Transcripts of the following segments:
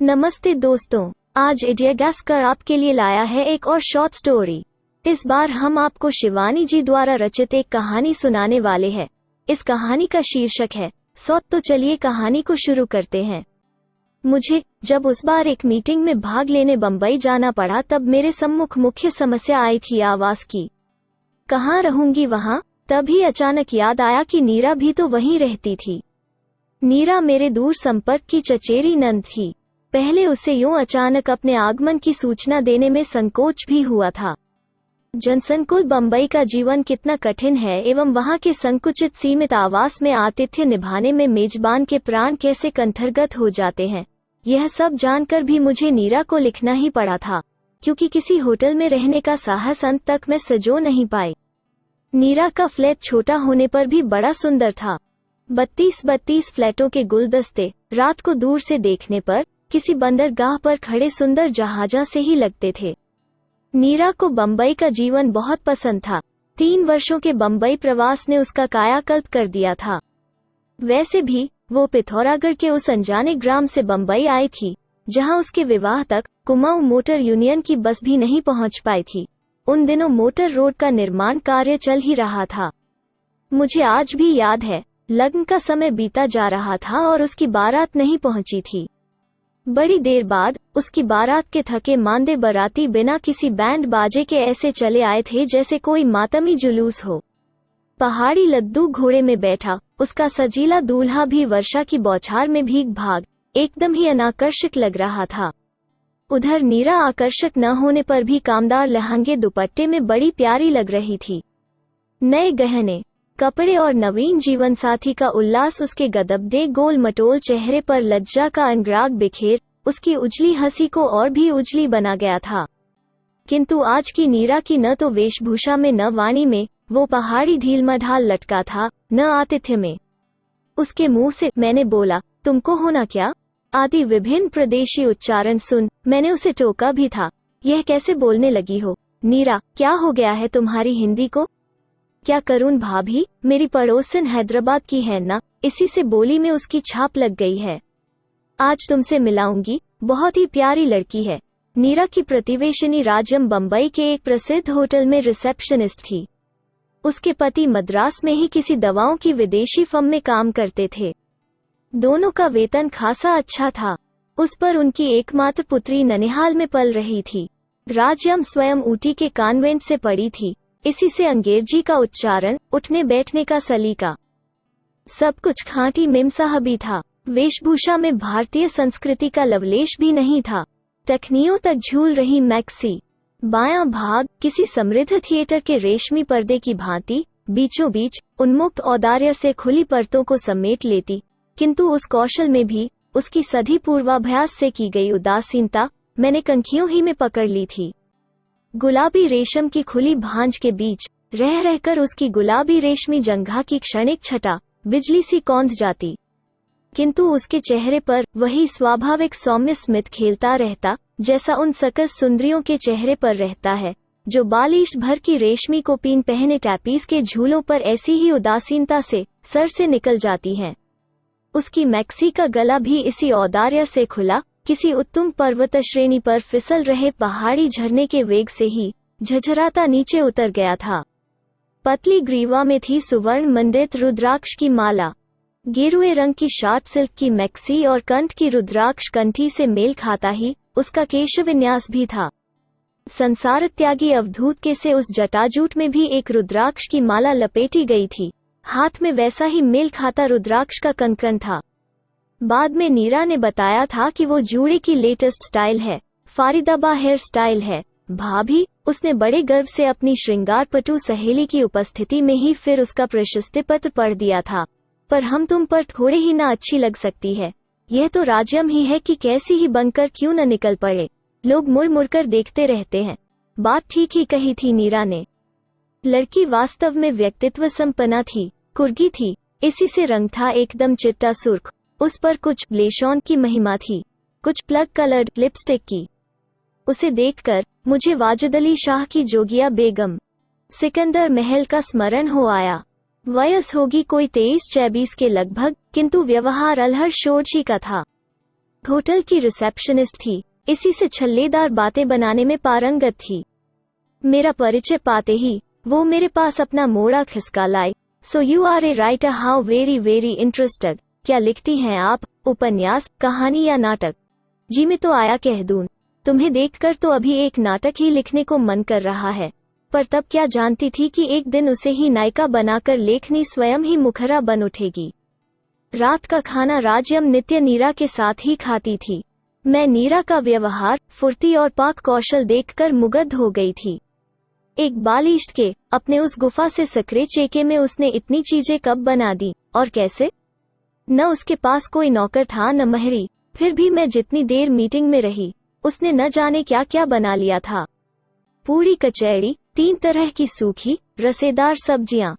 नमस्ते दोस्तों, आज एडियागास्कर आपके लिए लाया है एक और शॉर्ट स्टोरी। इस बार हम आपको शिवानी जी द्वारा रचित एक कहानी सुनाने वाले हैं। इस कहानी का शीर्षक है सौत। तो चलिए कहानी को शुरू करते हैं। मुझे जब उस बार एक मीटिंग में भाग लेने बम्बई जाना पड़ा, तब मेरे सम्मुख मुख्य समस्या आई थी आवास की। कहाँ रहूंगी वहाँ? तभी अचानक याद आया कि नीरा भी तो वहीं रहती थी। नीरा मेरे दूर संपर्क की चचेरी नंद थी। पहले उसे यूं अचानक अपने आगमन की सूचना देने में संकोच भी हुआ था। जनसंकुल बम्बई का जीवन कितना कठिन है एवं वहां के संकुचित सीमित आवास में आतिथ्य निभाने में मेजबान के प्राण कैसे कंठरगत हो जाते हैं, यह सब जानकर भी मुझे नीरा को लिखना ही पड़ा था, क्योंकि किसी होटल में रहने का साहस अंत तक मैं सजो नहीं पाई। नीरा का फ्लैट छोटा होने पर भी बड़ा सुंदर था। 32 फ्लैटों के गुलदस्ते रात को दूर से देखने पर किसी बंदरगाह पर खड़े सुंदर जहाजा से ही लगते थे। नीरा को बम्बई का जीवन बहुत पसंद था। 3 वर्षों के बम्बई प्रवास ने उसका कायाकल्प कर दिया था। वैसे भी वो पिथौरागढ़ के उस अनजाने ग्राम से बम्बई आई थी, जहां उसके विवाह तक कुमाऊं मोटर यूनियन की बस भी नहीं पहुंच पाई थी। उन दिनों मोटर रोड का निर्माण कार्य चल ही रहा था। मुझे आज भी याद है, लग्न का समय बीता जा रहा था और उसकी बारात नहीं पहुंची थी। बड़ी देर बाद उसकी बारात के थके मांदे बाराती बिना किसी बैंड बाजे के ऐसे चले आए थे जैसे कोई मातमी जुलूस हो। पहाड़ी लद्दू घोड़े में बैठा उसका सजीला दूल्हा भी वर्षा की बौछार में भीग भाग एकदम ही अनाकर्षक लग रहा था। उधर नीरा आकर्षक न होने पर भी कामदार लहंगे दुपट्टे में बड़ी प्यारी लग रही थी। नए गहने कपड़े और नवीन जीवन साथी का उल्लास उसके गदबदे गोल मटोल चेहरे पर लज्जा का अनुराग बिखेर उसकी उजली हंसी को और भी उजली बना गया था। किंतु आज की नीरा की न तो वेशभूषा में न वाणी में वो पहाड़ी ढील मढाल लटका था, न आतिथ्य में। उसके मुंह से मैंने बोला, तुमको होना क्या आदि विभिन्न प्रदेशी उच्चारण सुन मैंने उसे टोका भी था। यह कैसे बोलने लगी हो नीरा? क्या हो गया है तुम्हारी हिंदी को? क्या करूं भाभी, मेरी पड़ोसन हैदराबाद की है ना, इसी से बोली में उसकी छाप लग गई है। आज तुमसे मिलाऊंगी, बहुत ही प्यारी लड़की है। नीरा की प्रतिवेशिनी राजम बम्बई के एक प्रसिद्ध होटल में रिसेप्शनिस्ट थी। उसके पति मद्रास में ही किसी दवाओं की विदेशी फर्म में काम करते थे। दोनों का वेतन खासा अच्छा था। उस पर उनकी एकमात्र पुत्री ननिहाल में पल रही थी। राजम स्वयं ऊटी के कॉन्वेंट से पढ़ी थी। इसी से अंग्रेजी का उच्चारण, उठने बैठने का सलीका, सब कुछ खांटी मेमसाहबी था। वेशभूषा में भारतीय संस्कृति का लवलेश भी नहीं था। टखनियों तक झूल रही मैक्सी बायां भाग किसी समृद्ध थिएटर के रेशमी पर्दे की भांति बीचों बीच उन्मुक्त औदार्य से खुली परतों को समेट लेती, किंतु उस कौशल में भी उसकी सधी पूर्वाभ्यास से की गई उदासीनता मैंने कनखियों ही में पकड़ ली थी। गुलाबी रेशम की खुली भांज के बीच रह रहकर उसकी गुलाबी रेशमी जंघा की क्षणिक छटा बिजली सी कौंध जाती, किंतु उसके चेहरे पर वही स्वाभाविक सौम्य स्मित खेलता रहता, जैसा उन सकस सुंदरियों के चेहरे पर रहता है जो बालिश भर की रेशमी कोपीन पहने टैपीज के झूलों पर ऐसी ही उदासीनता से सर से निकल जाती हैं। उसकी मैक्सी का गला भी इसी औदार्य से खुला, किसी उत्तुंग पर्वत श्रेणी पर फिसल रहे पहाड़ी झरने के वेग से ही झझराता नीचे उतर गया था। पतली ग्रीवा में थी सुवर्ण मंडित रुद्राक्ष की माला। गेरुए रंग की शॉर्ट सिल्क की मैक्सी और कंठ की रुद्राक्ष कंठी से मेल खाता ही उसका केशविन्यास भी था। संसार त्यागी अवधूत के से उस जटाजूट में भी एक रुद्राक्ष की माला लपेटी गई थी। हाथ में वैसा ही मेल खाता रुद्राक्ष का कंकण था। बाद में नीरा ने बताया था कि वो जूड़े की लेटेस्ट स्टाइल है, फारिदाबा हेयर स्टाइल है। भाभी, उसने बड़े गर्व से अपनी श्रृंगार पटु सहेली की उपस्थिति में ही फिर उसका प्रशस्ति पत्र पढ़ दिया था। पर हम तुम पर थोड़े ही ना अच्छी लग सकती है। यह तो राजम ही है कि कैसी ही बनकर क्यों न निकल पड़े। लोग मुड़ मुड़कर देखते रहते हैं। बात ठीक ही कही थी नीरा ने। लड़की वास्तव में व्यक्तित्व संपन्ना थी, कुर्गी थी। इसी से रंग था एकदम चिट्टा सुर्ख। उस पर कुछ ब्लेशॉन की महिमा थी, कुछ प्लग कलर्ड लिपस्टिक की। उसे देखकर मुझे वाजिद अली शाह की जोगिया बेगम, सिकंदर महल का स्मरण हो आया। वयस होगी कोई 23-24 के लगभग, किंतु व्यवहार अलहर शोरशी का था। होटल की रिसेप्शनिस्ट थी, इसी से छल्लेदार बातें बनाने में पारंगत थी। मेरा परिचय पाते ही वो मेरे पास अपना मोड़ा खिसका लाई। So you are a writer, how very very interested. क्या लिखती हैं आप, उपन्यास, कहानी या नाटक? जी मैं तो आया कह दूं, तुम्हें देखकर तो अभी एक नाटक ही लिखने को मन कर रहा है। पर तब क्या जानती थी कि एक दिन उसे ही नायिका बनाकर लेखनी स्वयं ही मुखरा बन उठेगी। रात का खाना राज्यम नित्य नीरा के साथ ही खाती थी। मैं नीरा का व्यवहार, फुर्ती और पाक कौशल देखकर मुग्ध हो गई थी। एक बालिश्त के अपने उस गुफा से सकरे चेके में उसने इतनी चीजें कब बना दी और कैसे? न उसके पास कोई नौकर था न महरी, फिर भी मैं जितनी देर मीटिंग में रही उसने न जाने क्या क्या बना लिया था। पूरी कचौड़ी, 3 तरह की सूखी रसेदार सब्जियां,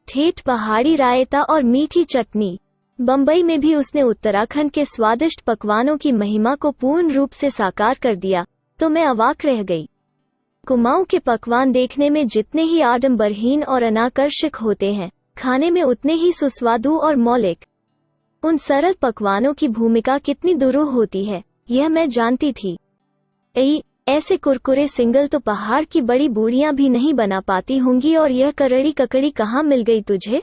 ठेठ पहाड़ी रायता और मीठी चटनी। बम्बई में भी उसने उत्तराखंड के स्वादिष्ट पकवानों की महिमा को पूर्ण रूप से साकार कर दिया, तो मैं अवाक रह गई। कुमाऊं के पकवान देखने में जितने ही आडंबरहीन और अनाकर्षक होते हैं, खाने में उतने ही सुस्वादु और मौलिक। उन सरल पकवानों की भूमिका कितनी दुरूह होती है, यह मैं जानती थी। ऐसे कुरकुरे सिंगल तो पहाड़ की बड़ी बूढ़ियां भी नहीं बना पाती होंगी, और यह करड़ी ककड़ी कहाँ मिल गई तुझे?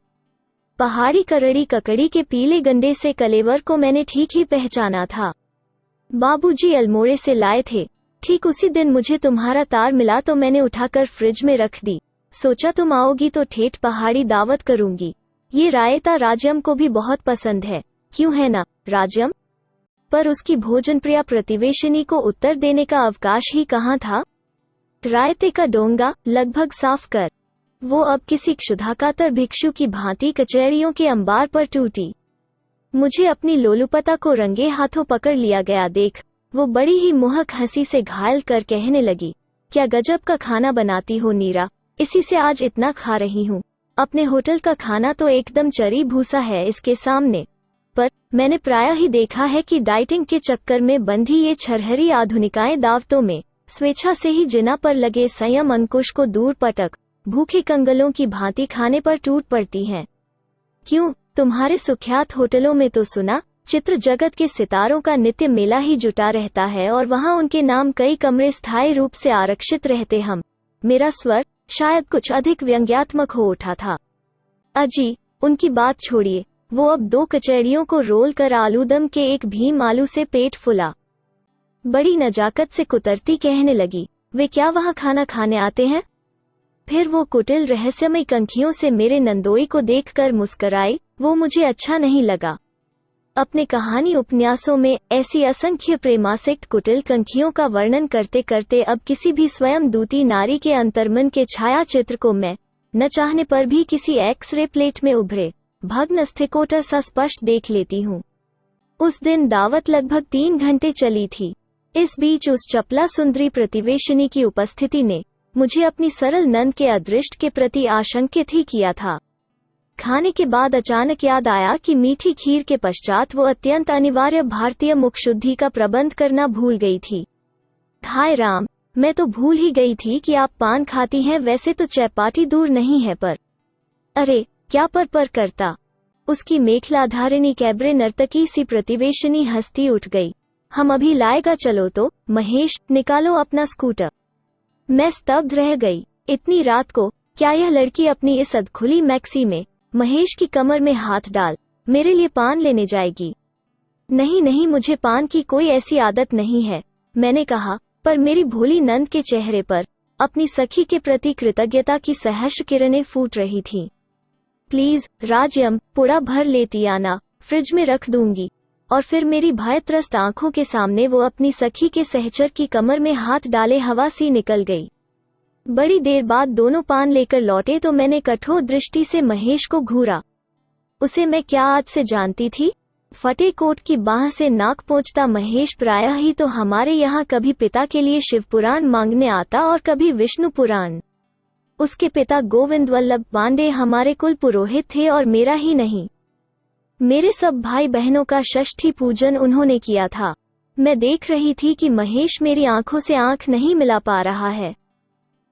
पहाड़ी करड़ी ककड़ी के पीले गंडे से कलेवर को मैंने ठीक ही पहचाना था। बाबूजी अल्मोड़े से लाए थे। ठीक उसी दिन मुझे तुम्हारा तार मिला तो मैंने उठाकर फ्रिज में रख दी। सोचा तुम आओगी तो ठेठ पहाड़ी दावत करूंगी। ये रायता राजम को भी बहुत पसंद है, क्यों है ना राजम? पर उसकी भोजनप्रिया प्रतिवेशिनी को उत्तर देने का अवकाश ही कहाँ था। रायते का डोंगा लगभग साफ कर। वो अब किसी क्षुधाकातर भिक्षु की भांति कचहरियों के अंबार पर टूटी। मुझे अपनी लोलुपता को रंगे हाथों पकड़ लिया गया देख वो बड़ी ही मोहक हंसी से घायल कर कहने लगी, क्या गजब का खाना बनाती हो नीरा, इसी से आज इतना खा रही हूँ। अपने होटल का खाना तो एकदम चरी भूसा है इसके सामने। पर मैंने प्रायः ही देखा है कि डाइटिंग के चक्कर में बंधी ये छरहरी आधुनिकाएं दावतों में स्वेच्छा से ही जिना पर लगे संयम अंकुश को दूर पटक भूखे कंगलों की भांति खाने पर टूट पड़ती हैं। क्यों, तुम्हारे सुख्यात होटलों में तो सुना चित्र जगत के सितारों का नित्य मेला ही जुटा रहता है, और वहाँ उनके नाम कई कमरे स्थायी रूप से आरक्षित रहते हम। मेरा स्वर शायद कुछ अधिक व्यंग्यात्मक हो उठा था। अजी, उनकी बात छोड़िए, वो अब 2 कचौड़ियों को रोल कर आलूदम के एक भीम आलू से पेट फुला। बड़ी नजाकत से कुतरती कहने लगी, वे क्या वहाँ खाना खाने आते हैं? फिर वो कुटिल रहस्यमय कंखियों से मेरे नंदोई को देखकर मुस्कराई। वो मुझे अच्छा नहीं लगा। अपने कहानी उपन्यासों में ऐसी असंख्य प्रेमासक्त कुटिल कंखियों का वर्णन करते करते अब किसी भी स्वयं दूती नारी के अंतर्मन के छाया चित्र को मैं न चाहने पर भी किसी एक्स-रे प्लेट में उभरे भग्न स्थिकोटर सा स्पष्ट देख लेती हूँ। उस दिन दावत लगभग 3 घंटे चली थी। इस बीच उस चपला सुंदरी प्रतिवेशिनी की उपस्थिति ने मुझे अपनी सरल नंद के अदृष्ट के प्रति आशंकित ही किया था। खाने के बाद अचानक याद आया कि मीठी खीर के पश्चात वो अत्यंत अनिवार्य भारतीय मुखशुद्धि का प्रबंध करना भूल गई थी। हाय राम, मैं तो भूल ही गई थी कि आप पान खाती हैं। वैसे तो चैपाटी दूर नहीं है, पर अरे क्या पर करता। उसकी मेखलाधारिणी कैबरे नर्तकी सी प्रतिवेशिनी हंसती उठ गई। हम अभी लाएगा, चलो तो महेश, निकालो अपना स्कूटर। मैं स्तब्ध रह गई। इतनी रात को क्या यह लड़की अपनी इस अधखुली मैक्सी में महेश की कमर में हाथ डाल मेरे लिए पान लेने जाएगी? नहीं नहीं, मुझे पान की कोई ऐसी आदत नहीं है, मैंने कहा। पर मेरी भोली नंद के चेहरे पर अपनी सखी के प्रति कृतज्ञता की सहर्ष किरणें फूट रही थीं। प्लीज राजयम, पुड़ा भर लेती आना, फ्रिज में रख दूंगी। और फिर मेरी भयत्रस्त आंखों के सामने वो अपनी सखी के सहचर की कमर में हाथ डाले हवा सी निकल गई। बड़ी देर बाद दोनों पान लेकर लौटे तो मैंने कठोर दृष्टि से महेश को घूरा। उसे मैं क्या आज से जानती थी? फटे कोट की बाह से नाक पोंछता महेश प्रायः ही तो हमारे यहाँ कभी पिता के लिए शिव पुराण मांगने आता और कभी विष्णु पुराण। उसके पिता गोविंद वल्लभ पांडे हमारे कुल पुरोहित थे, और मेरा ही नहीं, मेरे सब भाई बहनों का षष्ठी पूजन उन्होंने किया था। मैं देख रही थी कि महेश मेरी आंखों से आंख नहीं मिला पा रहा है।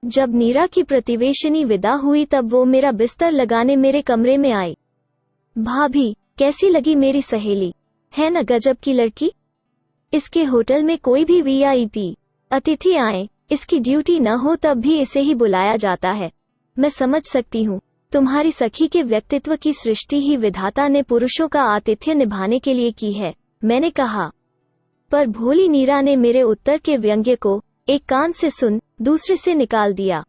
जब नीरा की प्रतिवेशिनी विदा हुई तब वो मेरा बिस्तर लगाने मेरे कमरे में आई। भाभी, कैसी लगी मेरी सहेली? है न गजब की लड़की? इसके होटल में कोई भी वीआईपी अतिथि आए, इसकी ड्यूटी न हो तब भी इसे ही बुलाया जाता है। मैं समझ सकती हूँ, तुम्हारी सखी के व्यक्तित्व की सृष्टि ही विधाता ने पुरुषों का आतिथ्य निभाने के लिए की है, मैंने कहा। पर भोली नीरा ने मेरे उत्तर के व्यंग्य को एक कान से सुन दूसरे से निकाल दिया।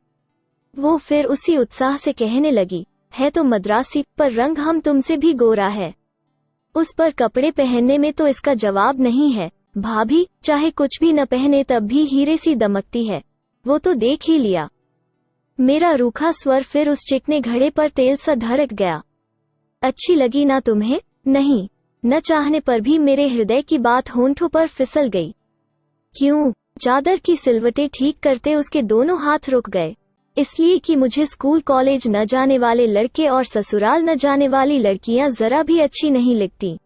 वो फिर उसी उत्साह से कहने लगी, है तो मद्रासी, पर रंग हम तुमसे भी गोरा है। उस पर कपड़े पहनने में तो इसका जवाब नहीं है। भाभी, चाहे कुछ भी न पहने तब भी हीरे सी दमकती है, वो तो देख ही लिया। मेरा रूखा स्वर फिर उस चिकने घड़े पर तेल सा ढरक गया। अच्छी लगी ना तुम्हें? नहीं, न चाहने पर भी मेरे हृदय की बात होंठों पर फिसल गई। क्यों? चादर की सिलवटें ठीक करते उसके दोनों हाथ रुक गए। इसलिए कि मुझे स्कूल कॉलेज न जाने वाले लड़के और ससुराल न जाने वाली लड़कियां जरा भी अच्छी नहीं लगती।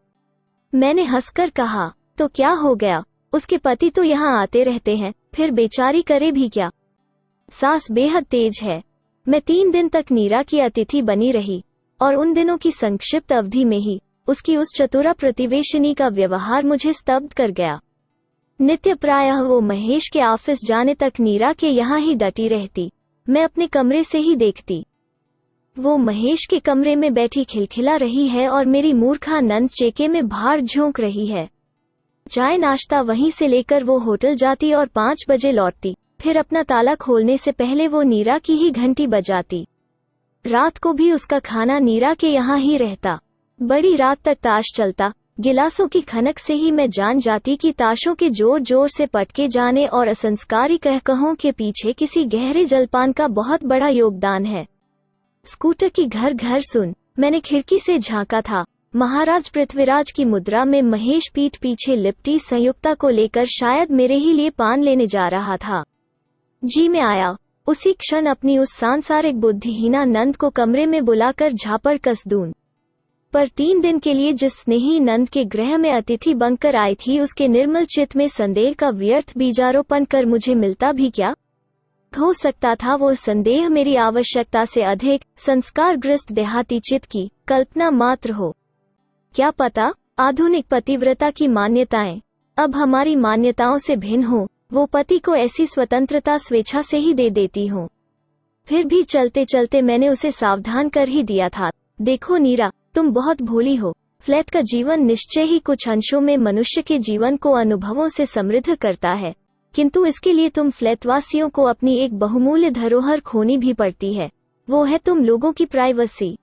मैंने हंसकर कहा, तो क्या हो गया, उसके पति तो यहाँ आते रहते हैं, फिर बेचारी करे भी क्या? सास बेहद तेज है। मैं 3 दिन तक नीरा की अतिथि बनी रही और उन दिनों की संक्षिप्त अवधि में ही उसकी उस चतुरा प्रतिवेशिनी का व्यवहार मुझे स्तब्ध कर गया। नित्य प्रायः वो महेश के ऑफिस जाने तक नीरा के यहाँ ही डटी रहती, मैं अपने कमरे से ही देखती। वो महेश के कमरे में बैठी खिलखिला रही है और मेरी मूर्खा नंद चेके में भार झोंक रही है। चाय नाश्ता वहीं से लेकर वो होटल जाती और 5 बजे लौटती, फिर अपना ताला खोलने से पहले वो नीरा की ही घंटी बजाती। रात को भी उसका खाना नीरा के यहाँ ही रहता। बड़ी रात तक ताश चलता। गिलासों की खनक से ही मैं जान जाती कि ताशों के जोर जोर से पटके जाने और असंस्कारी कहकहों के पीछे किसी गहरे जलपान का बहुत बड़ा योगदान है। स्कूटर की घर घर सुन। मैंने खिड़की से झांका था। महाराज पृथ्वीराज की मुद्रा में महेश पीठ पीछे लिपटी संयुक्ता को लेकर शायद मेरे ही लिए पान लेने जा रहा था। जी में आया, उसी क्षण अपनी उस सांसारिक बुद्धिहीना नंद को कमरे में बुलाकर झापड़ कस दूं। पर 3 दिन के लिए जिस स्नेही नंद के गृह में अतिथि बनकर आई थी, उसके निर्मल चित्त में संदेह का व्यर्थ बीजारोपण कर मुझे मिलता भी क्या? हो सकता था वो संदेह मेरी आवश्यकता से अधिक संस्कारग्रस्त देहाती चित्त की कल्पना मात्र हो। क्या पता, आधुनिक पतिव्रता की मान्यताएं अब हमारी मान्यताओं से भिन्न हो, वो पति को ऐसी स्वतंत्रता स्वेच्छा से ही दे देती हो। फिर भी चलते चलते मैंने उसे सावधान कर ही दिया था, देखो नीरा, तुम बहुत भोली हो। फ्लैट का जीवन निश्चय ही कुछ अंशों में मनुष्य के जीवन को अनुभवों से समृद्ध करता है, किंतु इसके लिए तुम फ्लैटवासियों को अपनी एक बहुमूल्य धरोहर खोनी भी पड़ती है, वो है तुम लोगों की प्राइवेसी।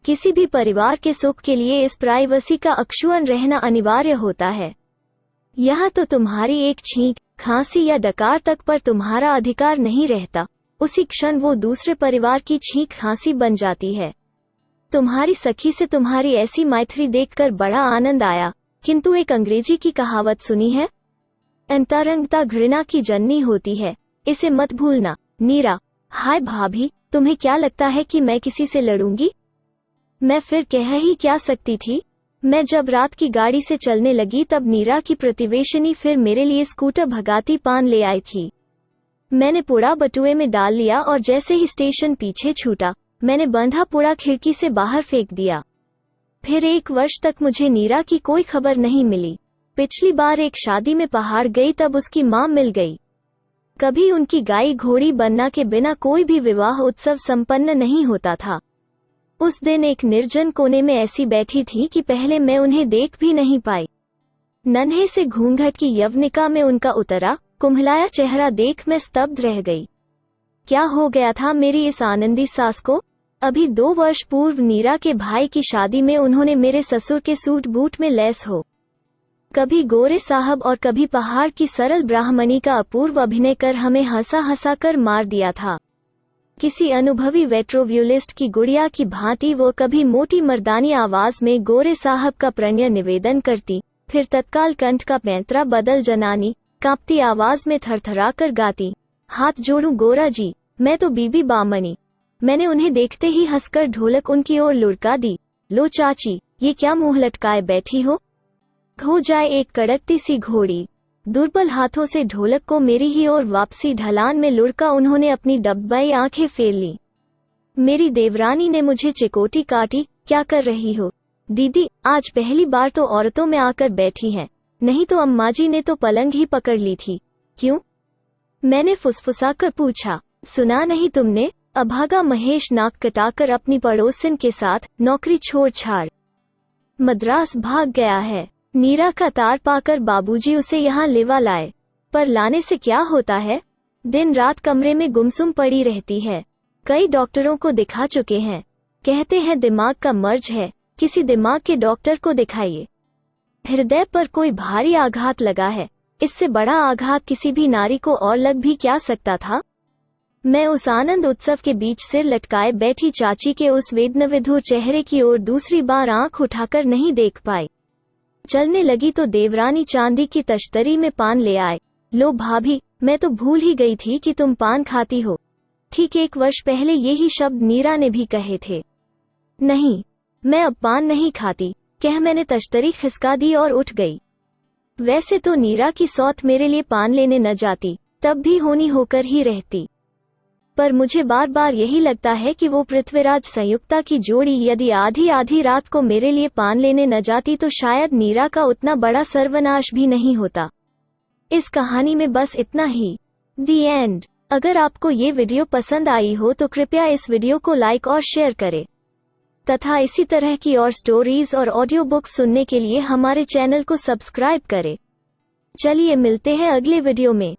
किसी भी परिवार के सुख के लिए इस प्राइवेसी का अक्षुण्ण रहना अनिवार्य होता है। यहाँ तो तुम्हारी एक छींक, खांसी या डकार तक पर तुम्हारा अधिकार नहीं रहता, उसी क्षण वो दूसरे परिवार की छींक खांसी बन जाती है। तुम्हारी सखी से तुम्हारी ऐसी मैत्री देखकर बड़ा आनंद आया, किंतु एक अंग्रेजी की कहावत सुनी है, अंतरंगता घृणा की जननी होती है, इसे मत भूलना। नीरा, हाय भाभी, तुम्हें क्या लगता है कि मैं किसी से लड़ूंगी? मैं फिर कह ही क्या सकती थी। मैं जब रात की गाड़ी से चलने लगी तब नीरा की प्रतिवेशिनी फिर मेरे लिए स्कूटर भगाती पान ले आई थी। मैंने पुड़ा बटुए में डाल लिया और जैसे ही स्टेशन पीछे छूटा, मैंने बंधा पुड़ा खिड़की से बाहर फेंक दिया। फिर 1 वर्ष तक मुझे नीरा की कोई खबर नहीं मिली। पिछली बार एक शादी में पहाड़ गई तब उसकी मां मिल गई। कभी उनकी गाय घोड़ी बनना के बिना कोई भी विवाह उत्सव संपन्न नहीं होता था। उस दिन एक निर्जन कोने में ऐसी बैठी थी कि पहले मैं उन्हें देख भी नहीं पाई। नन्हे से घूंघट की यवनिका में उनका उतरा कुम्हलाया चेहरा देख मैं स्तब्ध रह गई। क्या हो गया था मेरी इस आनंदी सास को? अभी 2 वर्ष पूर्व नीरा के भाई की शादी में उन्होंने मेरे ससुर के सूट बूट में लैस हो कभी गोरे साहब और कभी पहाड़ की सरल ब्राह्मणी का अपूर्व अभिनय कर हमें हंसा हंसा कर मार दिया था। किसी अनुभवी वेट्रोव्यूलिस्ट की गुड़िया की भांति वो कभी मोटी मर्दानी आवाज में गोरे साहब का प्रणय निवेदन करती, फिर तत्काल कंठ का पैंतरा बदल जनानी कांपती आवाज में थरथरा कर गाती, हाथ जोड़ूं गोरा जी, मैं तो बीबी बामनी। मैंने उन्हें देखते ही हंसकर ढोलक उनकी ओर लुढ़का दी। लो चाची, ये क्या मुंह लटकाए बैठी हो जाए एक कड़कती सी घोड़ी। दुर्बल हाथों से ढोलक को मेरी ही ओर वापसी ढलान में लुढ़का उन्होंने अपनी डब्बाई आंखें फेर ली। मेरी देवरानी ने मुझे चिकोटी काटी। क्या कर रही हो दीदी? आज पहली बार तो औरतों में आकर बैठी हैं, नहीं तो अम्मा जी ने तो पलंग ही पकड़ ली थी। क्यों? मैंने फुसफुसाकर पूछा। सुना नहीं तुमने? अभागा महेश नाक कटाकर अपनी पड़ोसिन के साथ नौकरी छोड़ छाड़ मद्रास भाग गया है। नीरा का तार पाकर बाबूजी उसे यहाँ लेवा लाए। पर लाने से क्या होता है? दिन रात कमरे में गुमसुम पड़ी रहती है। कई डॉक्टरों को दिखा चुके हैं, कहते हैं दिमाग का मर्ज है। किसी दिमाग के डॉक्टर को दिखाइए। हृदय पर कोई भारी आघात लगा है। इससे बड़ा आघात किसी भी नारी को और लग भी क्या सकता था? मैं उस आनंद उत्सव के बीच सिर लटकाए बैठी चाची के उस वेदनाविधुर चेहरे की ओर दूसरी बार आंख उठाकर नहीं देख पाई। चलने लगी तो देवरानी चांदी की तश्तरी में पान ले आए। लो भाभी, मैं तो भूल ही गई थी कि तुम पान खाती हो। ठीक 1 वर्ष पहले यही शब्द नीरा ने भी कहे थे। नहीं, मैं अब पान नहीं खाती, कह मैंने तश्तरी खिसका दी और उठ गई। वैसे तो नीरा की सौत मेरे लिए पान लेने न जाती, तब भी होनी होकर ही रहती। पर मुझे बार बार यही लगता है कि वो पृथ्वीराज संयुक्ता की जोड़ी यदि आधी आधी रात को मेरे लिए पान लेने न जाती तो शायद नीरा का उतना बड़ा सर्वनाश भी नहीं होता। इस कहानी में बस इतना ही। दी एंड। अगर आपको ये वीडियो पसंद आई हो तो कृपया इस वीडियो को लाइक और शेयर करें तथा इसी तरह की और स्टोरीज और ऑडियो बुक्स सुनने के लिए हमारे चैनल को सब्सक्राइब करें। चलिए मिलते हैं अगले वीडियो में।